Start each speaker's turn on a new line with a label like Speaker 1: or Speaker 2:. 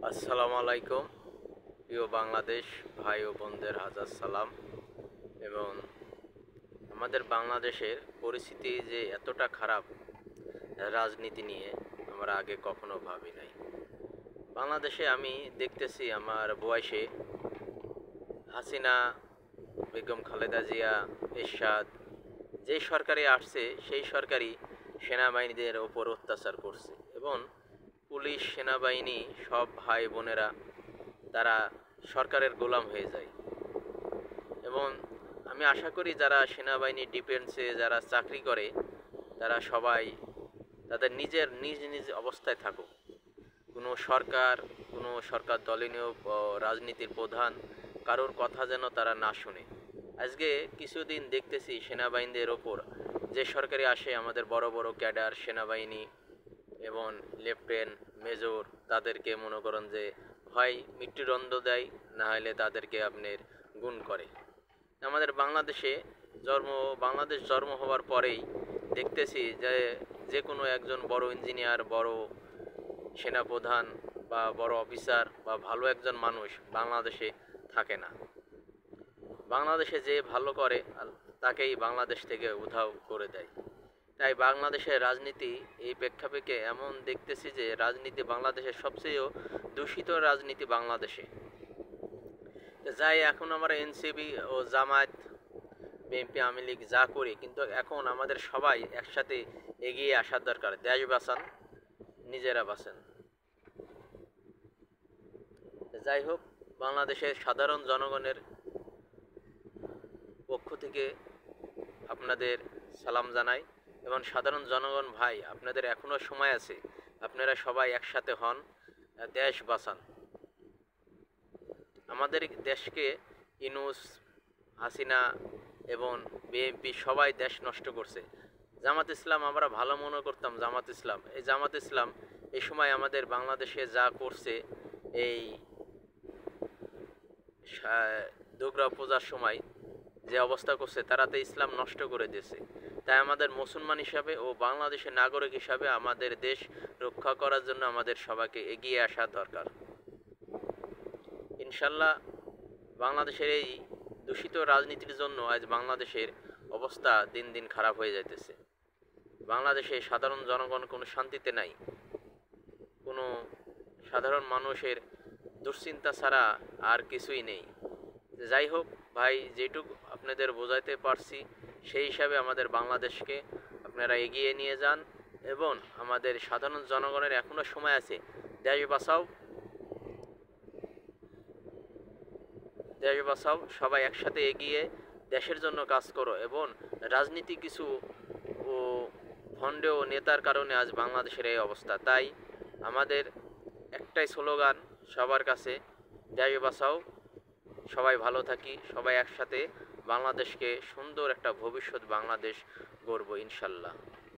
Speaker 1: আসসালামু আলাইকুম। প্রিয় বাংলাদেশ ভাই ও বোনদের হাজার সালাম। এবং আমাদের বাংলাদেশের পরিস্থিতি যে এতটা খারাপ রাজনীতি নিয়ে আমরা আগে কখনো ভাবি নাই। বাংলাদেশে আমি দেখতেছি আমার বয়সে হাসিনা, বেগম খালেদা জিয়া, এরশাদ যেই সরকারি আসছে সেই সরকারি সেনাবাহিনীদের ওপর অত্যাচার করছে এবং পুলিশ সেনাবাহিনী সব ভাই বোনেরা তারা সরকারের গোলাম হয়ে যায়। এবং আমি আশা করি যারা সেনাবাহিনী ডিফেন্সে যারা চাকরি করে তারা সবাই তাদের নিজের নিজ নিজ অবস্থায় থাকুক। কোনো সরকার দলীয় রাজনীতির প্রধান কারোর কথা যেন তারা না শুনে। আজকে কিছুদিন দেখতেছি সেনাবাহিনীদের ওপর যে সরকারি আসে আমাদের বড় বড় ক্যাডার সেনাবাহিনী এবং লেফটেন্যান্ট মেজর তাদেরকে মনে করেন যে হয় মৃত্যুদণ্ড দেয়, না হলে তাদেরকে আপনার গুণ করে। আমাদের বাংলাদেশ জন্ম হওয়ার পরেই দেখতেছি যে যে কোনো একজন বড় ইঞ্জিনিয়ার, বড় সেনাপ্রধান বা বড় অফিসার বা ভালো একজন মানুষ বাংলাদেশে থাকে না। বাংলাদেশে যে ভালো করে তাকেই বাংলাদেশ থেকে উধাও করে দেয়। তাই বাংলাদেশের রাজনীতি এই প্রেক্ষাপটে এমন দেখতেছি যে রাজনীতি বাংলাদেশের সবচেয়ে দূষিত রাজনীতি বাংলাদেশে। যাই এখন আমরা এনসিপি ও জামায়াত, বিএনপি, আওয়ামী লীগ যা করি, কিন্তু এখন আমাদের সবাই একসাথে এগিয়ে আসার দরকার। দেশ বাঁচান, নিজেরা বাঁচেন। যাই হোক, বাংলাদেশের সাধারণ জনগণের পক্ষ থেকে আপনাদের সালাম জানাই। এবং সাধারণ জনগণ ভাই, আপনাদের এখনও সময় আছে, আপনারা সবাই একসাথে হন, দেশ বাঁচান। আমাদের দেশকে ইউনূস, হাসিনা এবং বিএনপি সবাই দেশ নষ্ট করছে। জামাত ইসলাম আমরা ভালো মনে করতাম, জামাত ইসলাম এই সময় আমাদের বাংলাদেশে যা করছে, এই দুর্গা পূজার সময় যে অবস্থা করছে, তারাতে ইসলাম নষ্ট করে দিয়েছে। তাই আমাদের মুসলমান হিসাবে ও বাংলাদেশের নাগরিক হিসাবে আমাদের দেশ রক্ষা করার জন্য আমাদের সবাইকে এগিয়ে আসা দরকার। ইনশাল্লাহ বাংলাদেশের এই দূষিত রাজনীতির জন্য আজ বাংলাদেশের অবস্থা দিন দিন খারাপ হয়ে যাইতেছে। বাংলাদেশে সাধারণ জনগণ কোনো শান্তিতে নাই। কোনো সাধারণ মানুষের দুশ্চিন্তা ছাড়া আর কিছুই নেই। যাই হোক ভাই, যেটুকু আপনাদের বোঝাইতে পারছি সেই হিসাবে আমাদের বাংলাদেশকে আপনারা এগিয়ে নিয়ে যান। এবং আমাদের সাধারণ জনগণের এখনও সময় আছে, দেশ বাঁচাও, দেশ বাঁচাও, সবাই একসাথে এগিয়ে দেশের জন্য কাজ করো। এবং রাজনীতি কিছু ও ভণ্ড ও নেতার কারণে আজ বাংলাদেশের এই অবস্থা। তাই আমাদের একটাই স্লোগান সবার কাছে, দেশ বাঁচাও, সবাই ভালো থাকি, সবাই একসাথে বাংলাদেশকে সুন্দর একটা ভবিষ্যৎ বাংলাদেশ গড়ব ইনশাল্লাহ।